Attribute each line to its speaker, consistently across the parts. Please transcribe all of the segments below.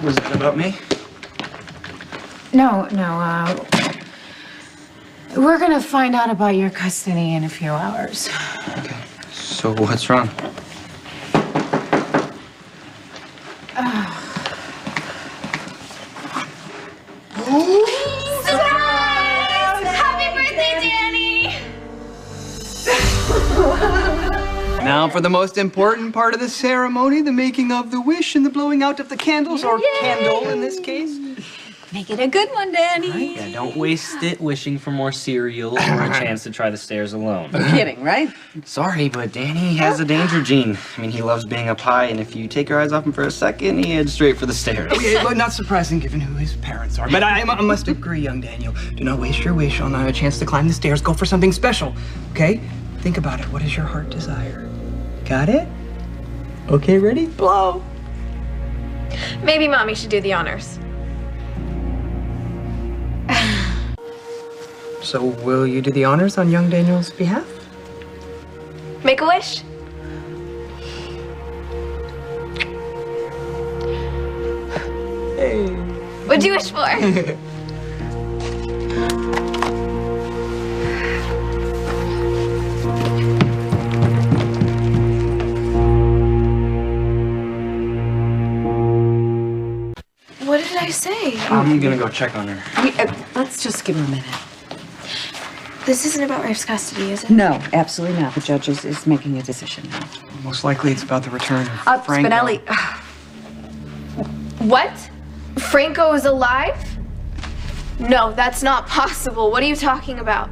Speaker 1: Was that about me?
Speaker 2: No. We're gonna find out about your custody in a few hours.
Speaker 1: Okay. So what's wrong?
Speaker 3: Surprise! Happy birthday, Danny!
Speaker 1: Now for the most important part of the ceremony, the making of the wish and the blowing out of the candles, or candle in this case.
Speaker 3: Make it a good one, Danny.
Speaker 1: Right?
Speaker 4: Yeah, don't waste it wishing for more cereal or a chance to try the stairs alone.
Speaker 5: You're kidding, right?
Speaker 1: Sorry, but Danny has a danger gene. I mean, he loves being up high, and if you take your eyes off him for a second, he heads straight for the stairs. Okay, but not surprising given who his parents are. But I must agree, young Daniel. Do not waste your wish on a chance to climb the stairs. Go for something special, okay? Think about it. What does your heart desire? Got it? Okay, ready? Blow.
Speaker 3: Maybe Mommy should do the honors.
Speaker 1: So will you do the honors on young Daniel's behalf?
Speaker 3: Make a wish.
Speaker 1: Hey.
Speaker 3: What'd you wish for? What did I say?
Speaker 1: I'm gonna go check on her.
Speaker 5: Let's just give her a minute.
Speaker 3: This isn't about Rafe's custody, is it?
Speaker 5: No, absolutely not. The judge is making a decision now.
Speaker 1: Most likely it's about the return of Franco.
Speaker 5: Spinelli.
Speaker 3: What? Franco is alive? No, that's not possible. What are you talking about?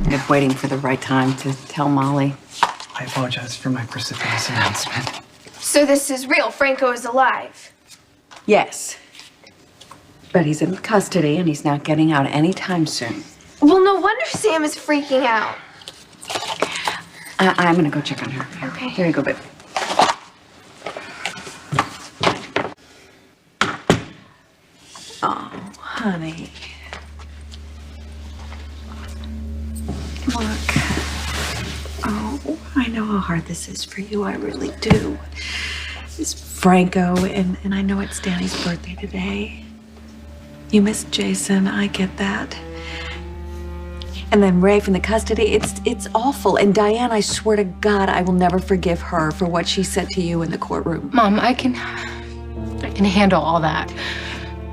Speaker 5: I'm waiting for the right time to tell Molly.
Speaker 1: I apologize for my precipitous announcement.
Speaker 3: So this is real. Franco is alive.
Speaker 5: Yes. But he's in custody and he's not getting out anytime soon.
Speaker 3: Well, no wonder Sam is freaking out.
Speaker 5: I'm gonna go check on her.
Speaker 3: Okay.
Speaker 5: Here you go, babe. Oh, honey. Look. Oh, I know how hard this is for you. I really do. It's Franco, and I know it's Danny's birthday today. You missed Jason. I get that. And then Rafe in the custody, it's awful. And Diane, I swear to God, I will never forgive her for what she said to you in the courtroom.
Speaker 2: Mom, I can handle all that.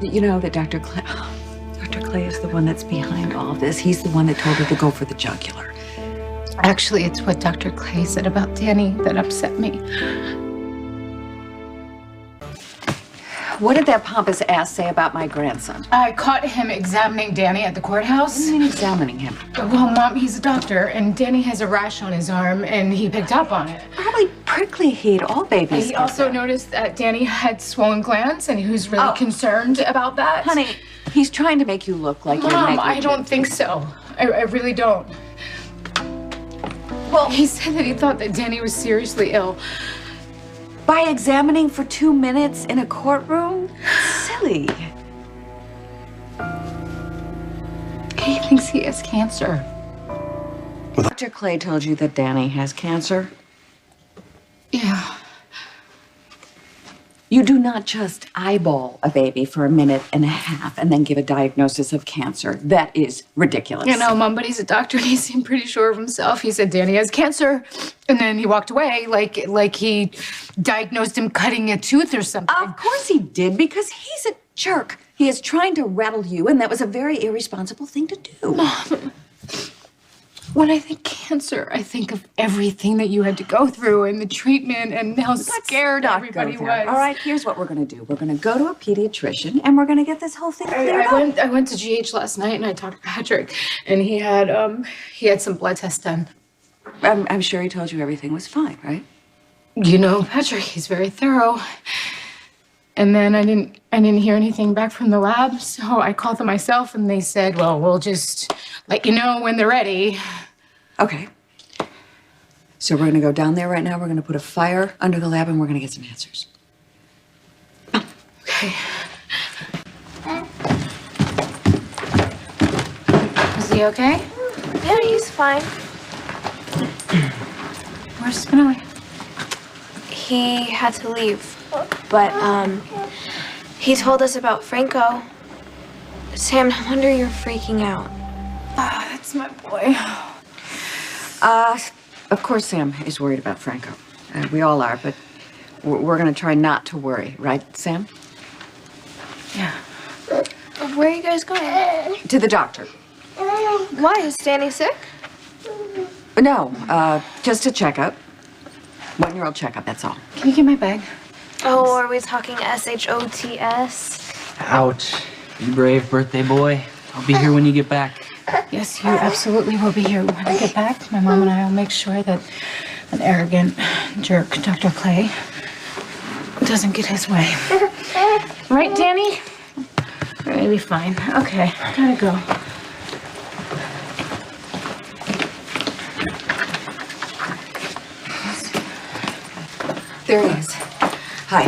Speaker 5: You know that Dr. Clay is the one that's behind all of this. He's the one that told her to go for the jugular.
Speaker 2: Actually, it's what Dr. Clay said about Danny that upset me.
Speaker 5: What did that pompous ass say about my grandson?
Speaker 2: I caught him examining Danny at the courthouse.
Speaker 5: What do you mean examining him?
Speaker 2: Well, Mom, he's a doctor, and Danny has a rash on his arm, and he picked up on it.
Speaker 5: Probably prickly heat. All babies.
Speaker 2: He also noticed that Danny had swollen glands, and he was really concerned about that.
Speaker 5: Honey, he's trying to make you look like you're
Speaker 2: Mom,
Speaker 5: negligent.
Speaker 2: I don't think so. I really don't.
Speaker 5: Well,
Speaker 2: He said that he thought that Danny was seriously ill.
Speaker 5: by examining for 2 minutes in a courtroom? Silly.
Speaker 2: He thinks he has cancer.
Speaker 5: Dr. Clay told you that Danny has cancer?
Speaker 2: Yeah.
Speaker 5: You do not just eyeball a baby for a minute and a half and then give a diagnosis of cancer. That is ridiculous.
Speaker 2: You know, Mom, but he's a doctor and he seemed pretty sure of himself. He said Danny has cancer, and then he walked away like he diagnosed him cutting a tooth or something.
Speaker 5: Of course he did, because he's a jerk. He is trying to rattle you, and that was a very irresponsible thing to do.
Speaker 2: Mom, when I think cancer, I think of everything that you had to go through and the treatment and how scared everybody was.
Speaker 5: All right, here's what we're going to do. We're going to go to a pediatrician, and we're going to get this whole thing cleared up.
Speaker 2: I went to GH last night and I talked to Patrick, and he had some blood tests done.
Speaker 5: I'm sure he told you everything was fine, right?
Speaker 2: You know, Patrick, he's very thorough. And then I didn't hear anything back from the lab, so I called them myself, and they said, well, we'll just let you know when they're ready.
Speaker 5: Okay. So we're going to go down there right now. We're going to put a fire under the lab, and we're going to get some answers.
Speaker 2: Okay. Is he okay?
Speaker 3: Yeah, he's fine.
Speaker 2: Where's Spinelli?
Speaker 3: he had to leave. But, he told us about Franco. Sam, no wonder you're freaking out.
Speaker 2: Ah, that's my boy.
Speaker 5: Of course Sam is worried about Franco. We all are, but we're gonna try not to worry, right, Sam?
Speaker 2: Yeah.
Speaker 3: Where are you guys going?
Speaker 5: To the doctor.
Speaker 3: Why? Is Danny sick?
Speaker 5: No, just a checkup. 1-year-old checkup, that's all.
Speaker 2: Can you get my bag?
Speaker 3: Oh, are we talking SHOTS?
Speaker 4: Ouch. You brave birthday boy. I'll be here when you get back.
Speaker 2: Yes, you absolutely will be here when I get back. My mom and I will make sure that an arrogant jerk, Dr. Clay, doesn't get his way. Right, Danny? We're gonna be fine. Okay, gotta go.
Speaker 5: There he is. Hi.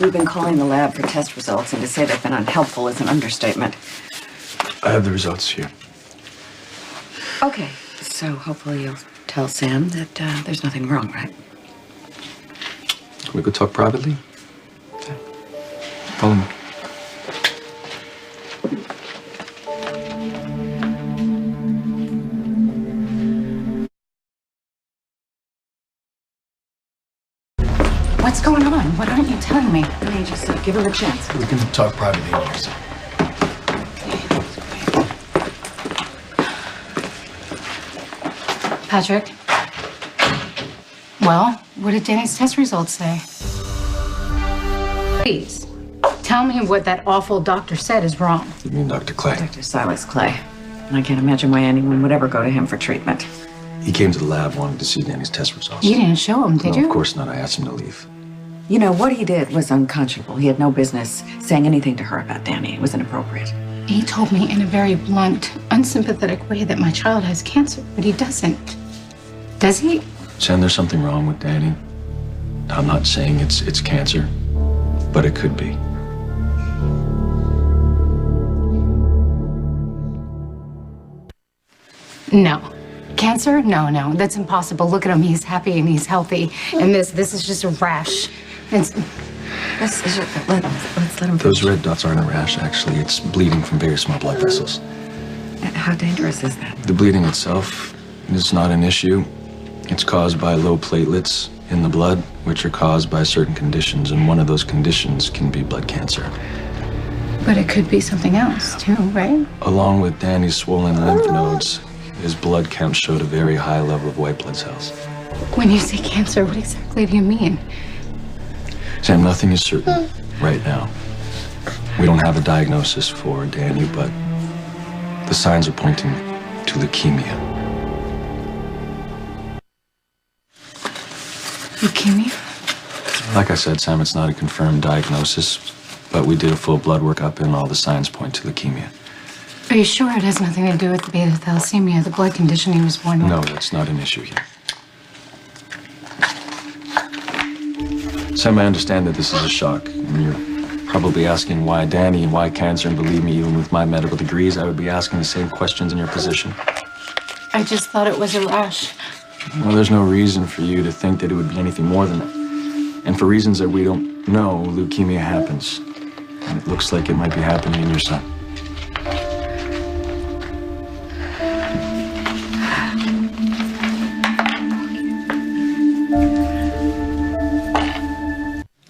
Speaker 5: We've been calling the lab for test results, and to say they've been unhelpful is an understatement.
Speaker 6: I have the results here.
Speaker 5: Okay, so hopefully you'll tell Sam that there's nothing wrong, right?
Speaker 6: Can we go talk privately? Okay. Follow me.
Speaker 2: What's going on? What aren't you telling me?
Speaker 5: Let me just give him a chance.
Speaker 6: We can talk privately in here.
Speaker 2: Patrick? Well, what did Danny's test results say? Please, tell me what that awful doctor said is wrong.
Speaker 6: You mean Dr. Clay?
Speaker 5: Dr. Silas Clay. And I can't imagine why anyone would ever go to him for treatment.
Speaker 6: He came to the lab wanting to see Danny's test results.
Speaker 2: You didn't show him, did
Speaker 6: No,
Speaker 2: you?
Speaker 6: of course not. I asked him to leave.
Speaker 5: You know, what he did was unconscionable. He had no business saying anything to her about Danny. It was inappropriate.
Speaker 2: He told me in a very blunt, unsympathetic way that my child has cancer, but he doesn't. Does he?
Speaker 6: Sam, there's something wrong with Danny. I'm not saying it's cancer, but it could be.
Speaker 2: No. Cancer? No. That's impossible. Look at him. He's happy and he's healthy. And this is just a rash. Let's
Speaker 5: let him
Speaker 6: Those
Speaker 5: finish.
Speaker 6: red dots aren't a rash, actually. It's bleeding from very small blood vessels.
Speaker 5: How dangerous is that?
Speaker 6: The bleeding itself is not an issue. It's caused by low platelets in the blood, which are caused by certain conditions, and one of those conditions can be blood cancer.
Speaker 2: But it could be something else, too, right?
Speaker 6: Along with Danny's swollen lymph nodes, his blood count showed a very high level of white blood cells.
Speaker 2: When you say cancer, what exactly do you mean?
Speaker 6: Sam, nothing is certain right now. We don't have a diagnosis for Danny, but the signs are pointing to leukemia.
Speaker 2: Leukemia?
Speaker 6: Like I said, Sam, it's not a confirmed diagnosis, but we did a full blood workup and all the signs point to leukemia.
Speaker 2: Are you sure it has nothing to do with the beta thalassemia, the blood condition he was born with?
Speaker 6: No, that's not an issue here. Sam, I understand that this is a shock, and you're probably asking why Danny and why cancer, and believe me, even with my medical degrees, I would be asking the same questions in your position.
Speaker 2: I just thought it was a rash.
Speaker 6: Well, there's no reason for you to think that it would be anything more than that. And for reasons that we don't know, leukemia happens. And it looks like it might be happening in your son.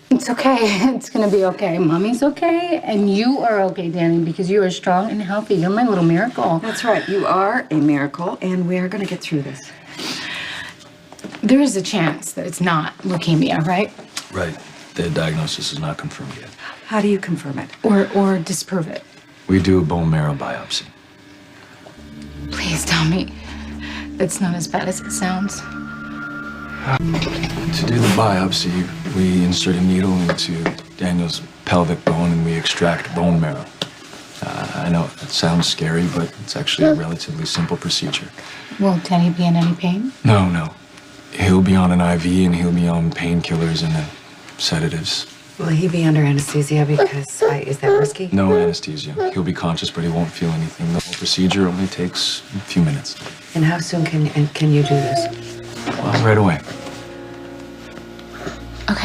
Speaker 2: It's okay. It's gonna be okay. Mommy's okay, and you are okay, Danny, because you are strong and healthy. You're my little miracle.
Speaker 5: That's right. You are a miracle, and we are going to get through this.
Speaker 2: There is a chance that it's not leukemia, right?
Speaker 6: Right. The diagnosis is not confirmed yet.
Speaker 5: How do you confirm it?
Speaker 2: Or disprove it.
Speaker 6: We do a bone marrow biopsy.
Speaker 2: Please tell me it's not as bad as it sounds.
Speaker 6: To do the biopsy, we insert a needle into Daniel's pelvic bone and we extract bone marrow. I know it sounds scary, but it's actually a relatively simple procedure.
Speaker 2: Will Danny be in any pain?
Speaker 6: No. He'll be on an IV and he'll be on painkillers and then sedatives.
Speaker 5: Will he be under anesthesia because is that risky?
Speaker 6: No anesthesia. He'll be conscious, but he won't feel anything. The whole procedure only takes a few minutes.
Speaker 5: And how soon can you do this?
Speaker 6: Well, right away.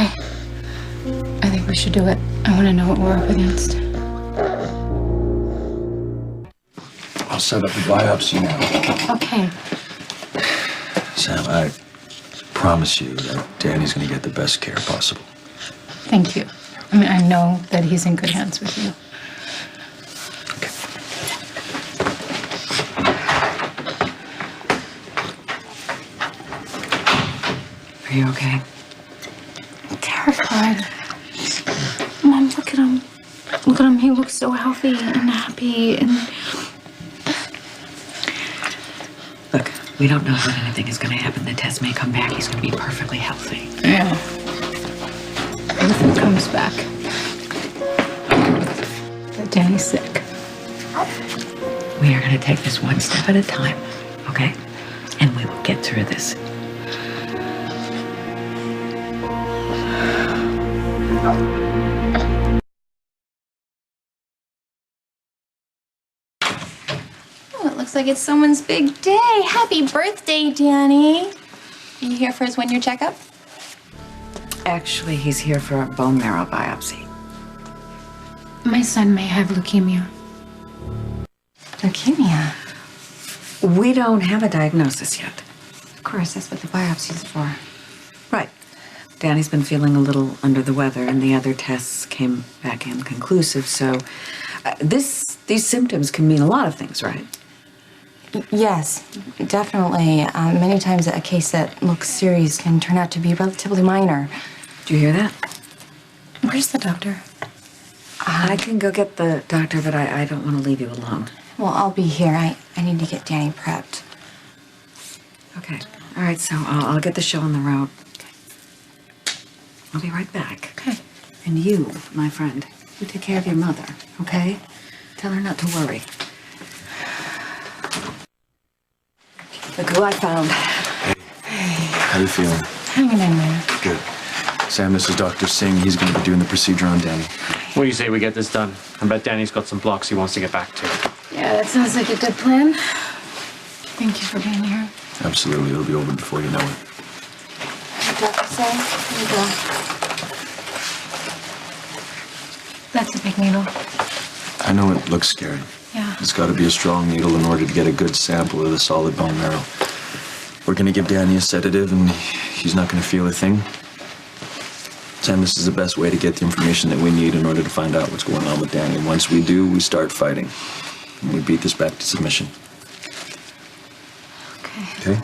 Speaker 2: Okay. I think we should do it. I want to know what we're up against.
Speaker 6: I'll set up the biopsy now.
Speaker 2: Okay.
Speaker 6: Sam, I promise you that Danny's gonna get the best care possible.
Speaker 2: Thank you. I mean, I know that he's in good hands with you.
Speaker 5: Are you okay?
Speaker 2: I'm terrified. Mom, look at him. Look at him. He looks so healthy and happy and...
Speaker 5: Look, we don't know when anything is going to happen. The test may come back. He's going to be perfectly healthy.
Speaker 2: Yeah. Everything comes back. But Danny's sick.
Speaker 5: We are going to take this one step at a time, okay? And we will get through this.
Speaker 7: Oh, it looks like it's someone's big day. Happy birthday, Danny. Are you here for his one-year checkup?
Speaker 5: Actually, he's here for a bone marrow biopsy.
Speaker 2: My son may have leukemia.
Speaker 7: Leukemia?
Speaker 5: We don't have a diagnosis yet.
Speaker 7: Of course, that's what the biopsy's for.
Speaker 5: Right. Danny's been feeling a little under the weather, and the other tests came back inconclusive, so these symptoms can mean a lot of things, right?
Speaker 7: Yes, definitely. Many times a case that looks serious can turn out to be relatively minor.
Speaker 5: Do you hear that?
Speaker 2: Where's the doctor?
Speaker 5: I can go get the doctor, but I don't want to leave you alone.
Speaker 7: Well, I'll be here. I need to get Danny prepped.
Speaker 5: Okay. All right, so I'll get the show on the road. I'll be right back.
Speaker 2: Okay.
Speaker 5: And you, my friend, you take care of your mother, okay? Tell her not to worry. Look who I found.
Speaker 6: How you feeling?
Speaker 2: Hanging in there.
Speaker 6: Good. Sam, this is Dr. Singh. He's gonna be doing the procedure on Danny.
Speaker 4: What do you say we get this done? I bet Danny's got some blocks he wants to get back to.
Speaker 2: Yeah, that sounds like a good plan. Thank you for being here.
Speaker 6: Absolutely, it'll be over before you know it.
Speaker 7: Doctor say? Here you go.
Speaker 2: That's a big needle.
Speaker 6: I know it looks scary.
Speaker 2: Yeah.
Speaker 6: It's got to be a strong needle in order to get a good sample of the solid bone marrow. We're gonna give Danny a sedative, and he's not gonna feel a thing. Sam, this is the best way to get the information that we need in order to find out what's going on with Danny. And once we do, we start fighting. And we beat this back to submission.
Speaker 2: Okay.
Speaker 6: Okay?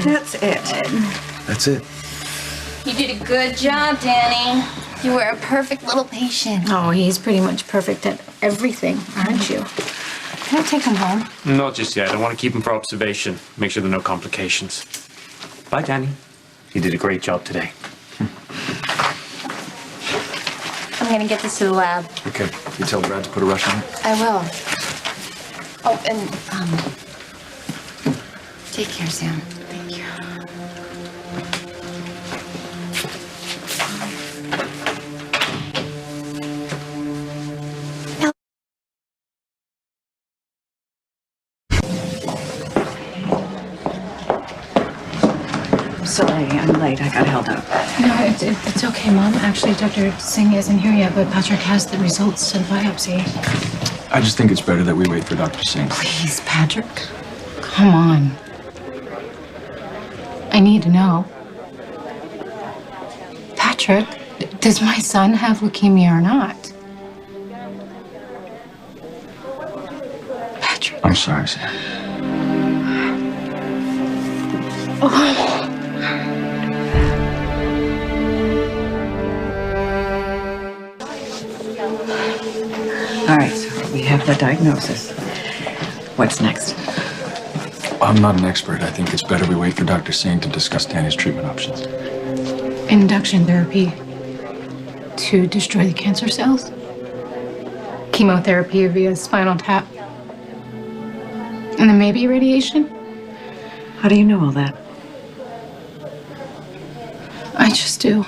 Speaker 5: That's it.
Speaker 6: That's it.
Speaker 7: You did a good job, Danny. You were a perfect little patient.
Speaker 2: Oh, he's pretty much perfect at everything, aren't you? Can I take him home?
Speaker 4: Not just yet. I want to keep him for observation. Make sure there are no complications. Bye, Danny. You did a great job today.
Speaker 7: I'm gonna get this to the lab.
Speaker 6: Okay. You tell Brad to put a rush on it?
Speaker 7: I will. Oh, and, take care, Sam.
Speaker 2: Thank you.
Speaker 5: Sorry, I'm late. I got held up.
Speaker 2: No, it's okay, Mom. Actually, Dr. Singh isn't here yet, but Patrick has the results to the biopsy.
Speaker 6: I just think it's better that we wait for Dr. Singh.
Speaker 2: Please, Patrick. Come on. I need to know. Patrick, does my son have leukemia or not? Patrick.
Speaker 6: I'm sorry, Sam.
Speaker 5: All right, so we have the diagnosis. What's next?
Speaker 6: I'm not an expert. I think it's better we wait for Dr. Singh to discuss Danny's treatment options.
Speaker 2: Induction therapy to destroy the cancer cells. Chemotherapy via spinal tap. And then maybe radiation.
Speaker 5: How do you know all that?
Speaker 2: I just do.